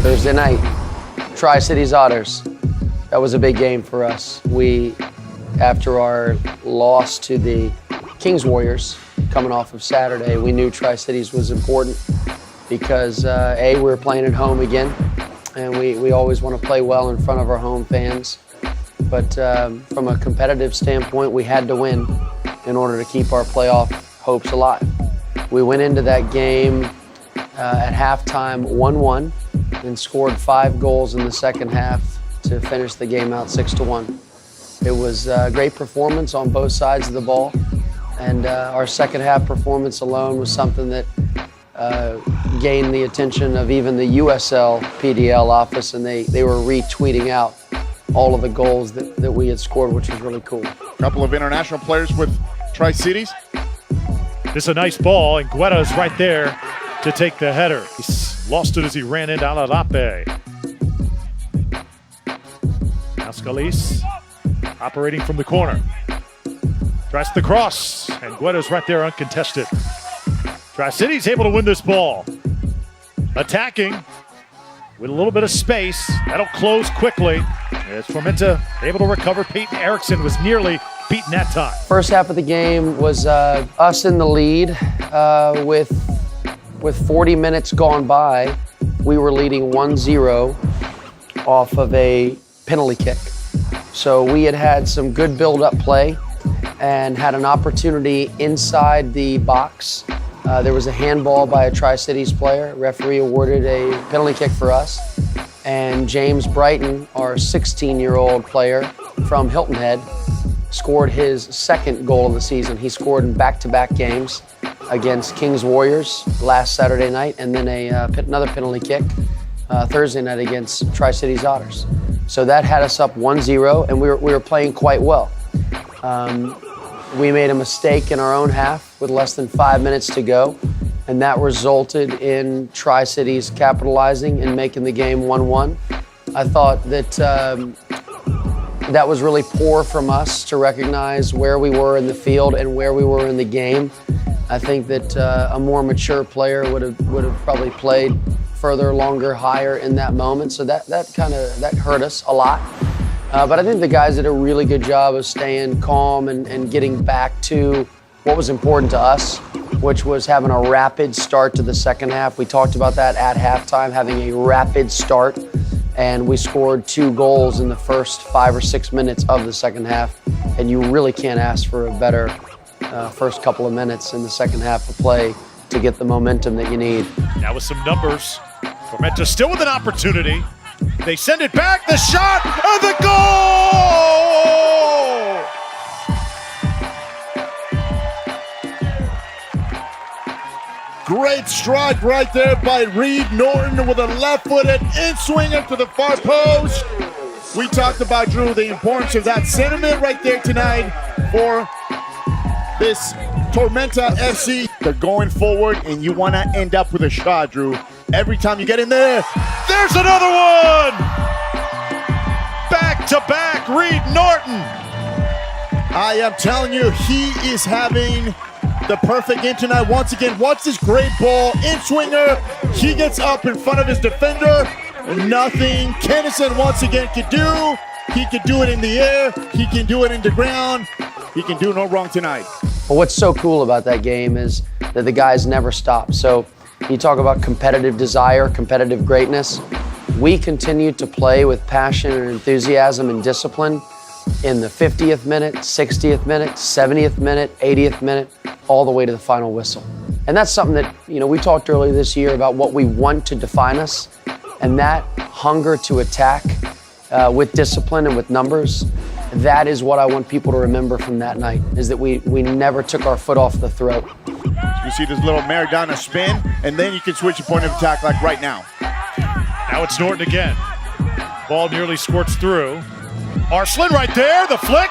Thursday night, Tri-Cities Otters. That was a big game for us. We, after our loss to the Kings Warriors, coming off of Saturday, we knew Tri-Cities was important because, A, we were playing at home again, and we always want to play well in front of our home fans. But from a competitive standpoint, we had to win in order to keep our playoff hopes alive. We went into that game at halftime 1-1 and scored 5 goals in the second half to finish the game out 6-1. It was a great performance on both sides of the ball, and our second half performance alone was something that gained the attention of even the USL PDL office, and they were retweeting out all of the goals that we had scored, which was really cool. A couple of international players with Tri-Cities. This is a nice ball, and Guetta's right there to take the header. He lost it as he ran into Alarape. Now Scalise operating from the corner. Tries the cross, and Guetta's right there uncontested. Tri-Cities able to win this ball. Attacking with a little bit of space. That'll close quickly. As Tormenta able to recover. Peyton Erickson was nearly beaten that time. First half of the game was us in the lead with 40 minutes gone by. We were leading 1-0 off of a penalty kick. So we had some good build-up play and had an opportunity inside the box. There was a handball by a Tri-Cities player. Referee awarded a penalty kick for us. And James Brighton, our 16-year-old player from Hilton Head, scored his second goal of the season. He scored in back-to-back games against Kings Warriors last Saturday night, and then another penalty kick Thursday night against Tri-Cities Otters. So that had us up 1-0, and we were playing quite well. We made a mistake in our own half with less than 5 minutes to go, and that resulted in Tri-Cities capitalizing and making the game 1-1. I thought that that was really poor from us to recognize where we were in the field and where we were in the game. I think that a more mature player would have probably played further, longer, higher in that moment. So that hurt us a lot. But I think the guys did a really good job of staying calm and getting back to what was important to us, which was having a rapid start to the second half. We talked about that at halftime, having a rapid start. And we scored 2 goals in the first 5 or 6 minutes of the second half. And you really can't ask for a better first couple of minutes in the second half of play to get the momentum that you need. Now with some numbers, Tormenta still with an opportunity. They send it back, the shot, and the goal! Great strike right there by Reed Norton with a left-footed in-swinger to the far post. We talked about, Drew, the importance of that sentiment right there tonight for this Tormenta FC. They're going forward, and you want to end up with a shot, Drew. Every time you get in there, there's another one! Back-to-back, Reed Norton. I am telling you, he is having the perfect game tonight. Once again, watch this great ball. In-swinger, he gets up in front of his defender. Nothing Kennison once again could do. He could do it in the air. He can do it in the ground. He can do no wrong tonight. Well, what's so cool about that game is that the guys never stop. So you talk about competitive desire, competitive greatness. We continue to play with passion and enthusiasm and discipline in the 50th minute, 60th minute, 70th minute, 80th minute, all the way to the final whistle. And that's something that, we talked earlier this year about what we want to define us, and that hunger to attack with discipline and with numbers, that is what I want people to remember from that night, is that we never took our foot off the throat. You see this little Maradona spin, and then you can switch your point of attack like right now. Now it's Norton again. Ball nearly squirts through. Arslan right there, the flick.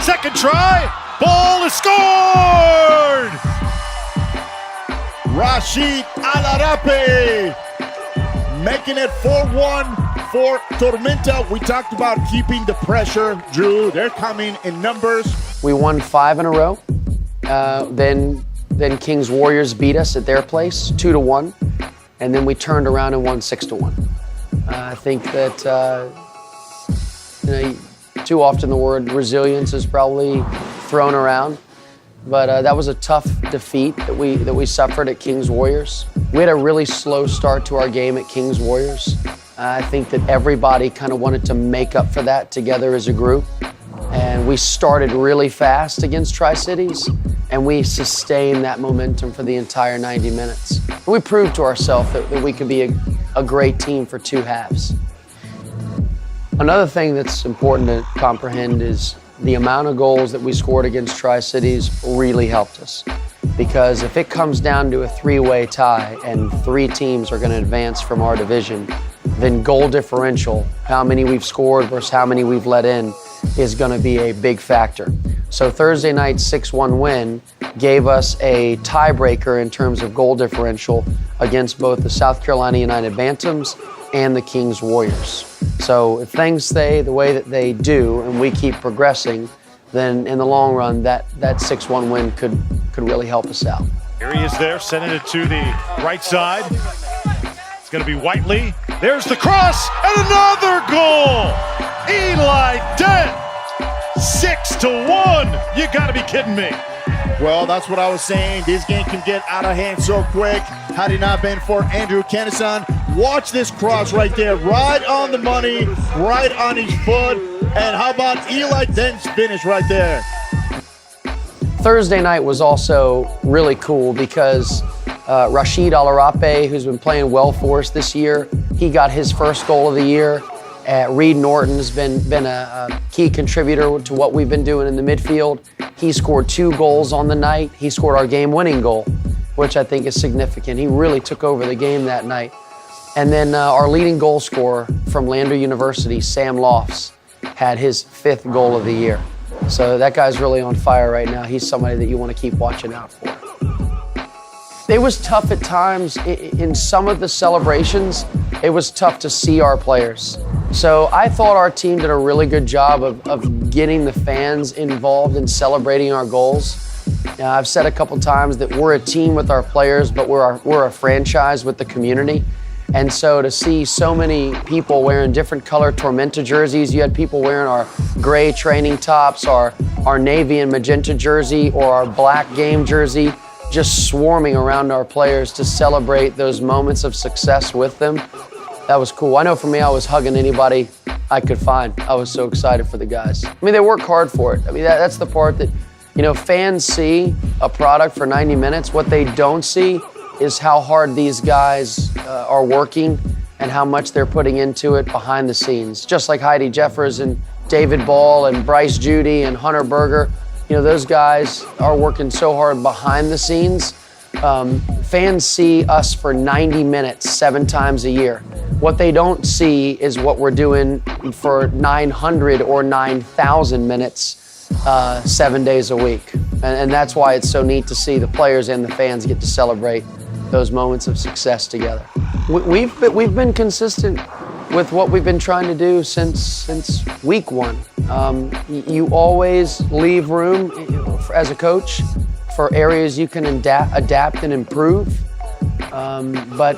Second try, ball is scored! Rashid Alarape making it 4-1 for Tormenta. We talked about keeping the pressure, Drew. They're coming in numbers. We won 5 in a row. Then Kings Warriors beat us at their place, 2-1. And then we turned around and won 6-1. I think that too often the word resilience is probably thrown around, but that was a tough defeat that we suffered at Kings Warriors. We had a really slow start to our game at Kings Warriors. I think that everybody kind of wanted to make up for that together as a group. And we started really fast against Tri-Cities, and we sustained that momentum for the entire 90 minutes. And we proved to ourselves that we could be a great team for 2 halves. Another thing that's important to comprehend is the amount of goals that we scored against Tri-Cities really helped us. Because if it comes down to a 3-way tie and 3 teams are going to advance from our division, then goal differential, how many we've scored versus how many we've let in, is going to be a big factor. So Thursday night's 6-1 win gave us a tiebreaker in terms of goal differential against both the South Carolina United Bantams and the Kings Warriors. So if things stay the way that they do and we keep progressing, then in the long run, that 6-1 win could really help us out. Here he is there, sending it to the right side. It's going to be Whiteley. There's the cross, and another goal! Eli Dent, 6-1. You got to be kidding me. Well, that's what I was saying. This game can get out of hand so quick. Had it not been for Andrew Kennison, watch this cross right there, right on the money, right on his foot. And how about Eli Dent's finish right there? Thursday night was also really cool because Rashid Alarape, who's been playing well for us this year, he got his first goal of the year. Reed Norton has been a key contributor to what we've been doing in the midfield. He scored 2 goals on the night. He scored our game-winning goal, which I think is significant. He really took over the game that night. And then our leading goal scorer from Lander University, Sam Lofts, had his 5th goal of the year. So that guy's really on fire right now. He's somebody that you want to keep watching out for. It was tough at times. In some of the celebrations, it was tough to see our players. So I thought our team did a really good job of getting the fans involved in celebrating our goals. I've said a couple times that we're a team with our players, but we're a franchise with the community. And so to see so many people wearing different color Tormenta jerseys, you had people wearing our gray training tops, our navy and magenta jersey, or our black game jersey, just swarming around our players to celebrate those moments of success with them. That was cool. I know for me, I was hugging anybody I could find. I was so excited for the guys. I mean, they work hard for it. I mean, that's the part that, fans see a product for 90 minutes. What they don't see is how hard these guys are working and how much they're putting into it behind the scenes. Just like Heidi Jeffers and David Ball and Bryce Judy and Hunter Berger, those guys are working so hard behind the scenes. Fans see us for 90 minutes 7 times a year. What they don't see is what we're doing for 900 or 9,000 minutes 7 days a week. And that's why it's so neat to see the players and the fans get to celebrate those moments of success together. We've been consistent with what we've been trying to do since week 1. You always leave room as a coach for areas you can adapt and improve. But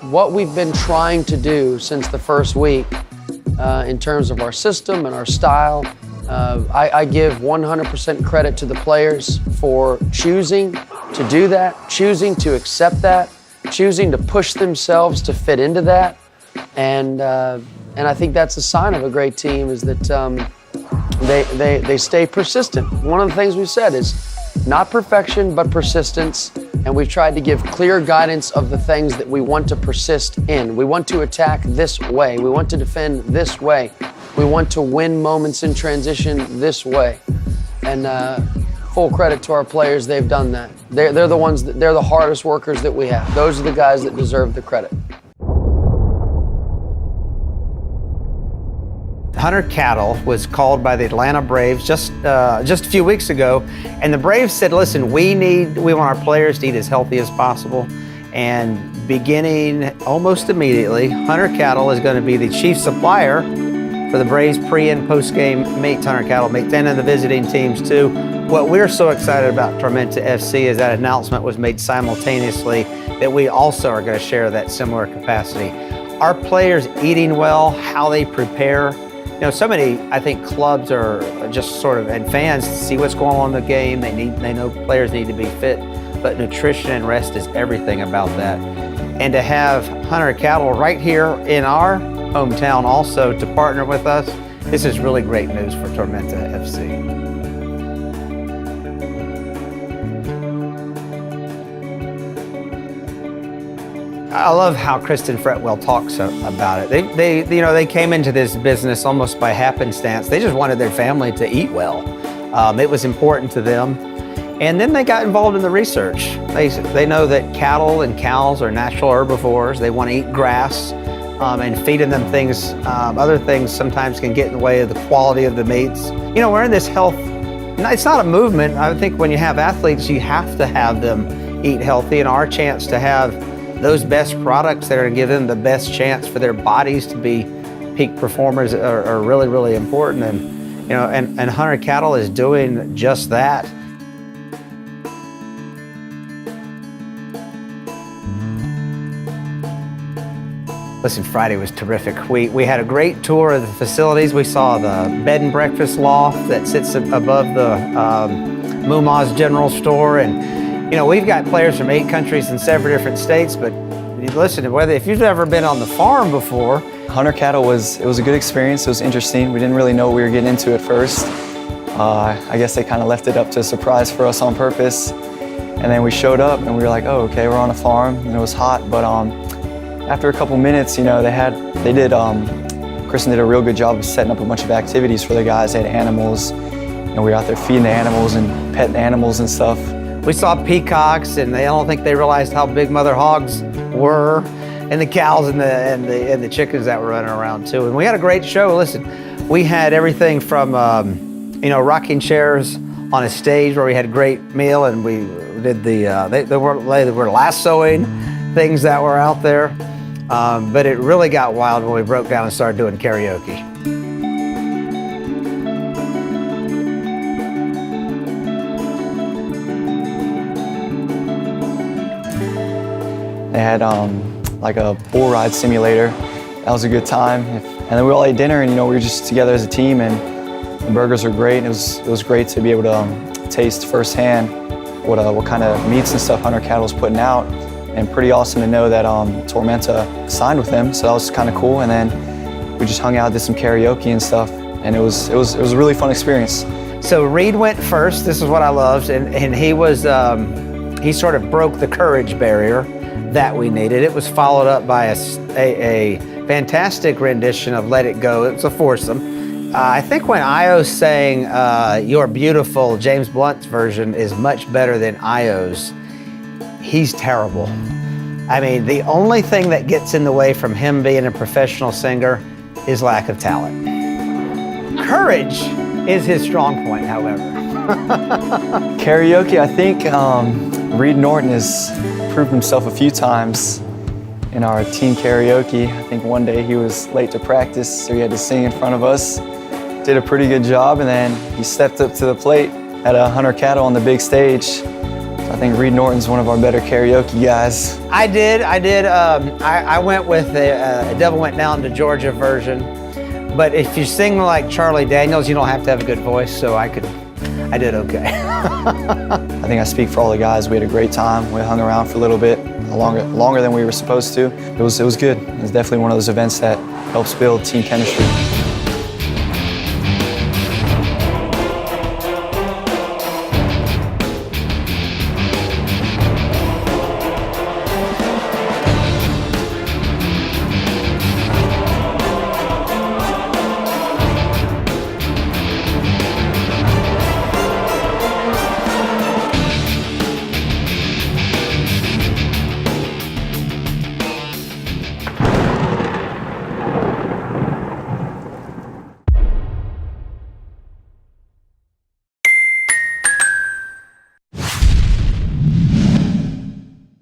what we've been trying to do since the first week in terms of our system and our style, I give 100% credit to the players for choosing to do that, choosing to accept that, choosing to push themselves to fit into that. And I think that's a sign of a great team is that they stay persistent. One of the things we've said is not perfection, but persistence. And we've tried to give clear guidance of the things that we want to persist in. We want to attack this way. We want to defend this way. We want to win moments in transition this way. And full credit to our players, they've done that. They're the hardest workers that we have. Those are the guys that deserve the credit. Hunter Cattle was called by the Atlanta Braves just a few weeks ago, and the Braves said, listen, we want our players to eat as healthy as possible, and beginning almost immediately, Hunter Cattle is going to be the chief supplier for the Braves pre- and post-game meat to Hunter Cattle meat, and the visiting teams too. What we're so excited about Tormenta FC is that announcement was made simultaneously that we also are going to share that similar capacity. our players eating well, how they prepare. You know, so many, I think, clubs are just sort of, and fans see what's going on in the game. They know players need to be fit, but nutrition and rest is everything about that. And to have Hunter Cattle right here in our hometown also to partner with us, this is really great news for Tormenta FC. I love how Kristen Fretwell talks about it. They came into this business almost by happenstance. They just wanted their family to eat well. It was important to them. And then they got involved in the research. They know that cattle and cows are natural herbivores. They want to eat grass, and feeding them things, other things sometimes can get in the way of the quality of the meats. You know, we're in this health, it's not a movement. I think when you have athletes, you have to have them eat healthy, and our chance to have those best products that are going to give them the best chance for their bodies to be peak performers are really, really important. And, you know, and Hunter Cattle is doing just that. Listen, Friday was terrific. We had a great tour of the facilities. We saw the bed and breakfast loft that sits above the Muma's General Store. And, you know, we've got players from 8 countries and 7 different states, but listen, if you've ever been on the farm before. Hunter Cattle was a good experience. It was interesting. We didn't really know what we were getting into at first. I guess they kind of left it up to a surprise for us on purpose. And then we showed up and we were like, oh, okay, we're on a farm, and it was hot. But after a couple minutes, you know, Kristen did a real good job of setting up a bunch of activities for the guys. They had animals, and we were out there feeding the animals and petting the animals and stuff. We saw peacocks, and I don't think they realized how big mother hogs were, and the cows and the chickens that were running around too. And we had a great show. Listen, we had everything from you know, rocking chairs on a stage where we had a great meal, and we did they were lassoing things that were out there. But it really got wild when we broke down and started doing karaoke. They had like a bull ride simulator. That was a good time. And then we all ate dinner, and you know, we were just together as a team, and the burgers were great. It was great to be able to taste firsthand what kind of meats and stuff Hunter Cattle was putting out, and pretty awesome to know that Tormenta signed with them. So that was kind of cool. And then we just hung out, did some karaoke and stuff, and it was a really fun experience. So Reed went first. This is what I loved, and he was he sort of broke the courage barrier that we needed. It was followed up by a fantastic rendition of Let It Go. It was a foursome. I think when Io sang You're Beautiful, James Blunt's version is much better than Io's. He's terrible. I mean, the only thing that gets in the way from him being a professional singer is lack of talent. Courage is his strong point, however. Karaoke, I think Reed Norton has proved himself a few times in our team karaoke. I think one day he was late to practice, so he had to sing in front of us. Did a pretty good job, and then he stepped up to the plate at Hunter Cattle on the big stage. So I think Reed Norton's one of our better karaoke guys. I did. I went with the Devil Went Down to Georgia version, but if you sing like Charlie Daniels, you don't have to have a good voice, so I did okay. I think I speak for all the guys. We had a great time. We hung around for a little bit, longer than we were supposed to. It was good. It was definitely one of those events that helps build team chemistry.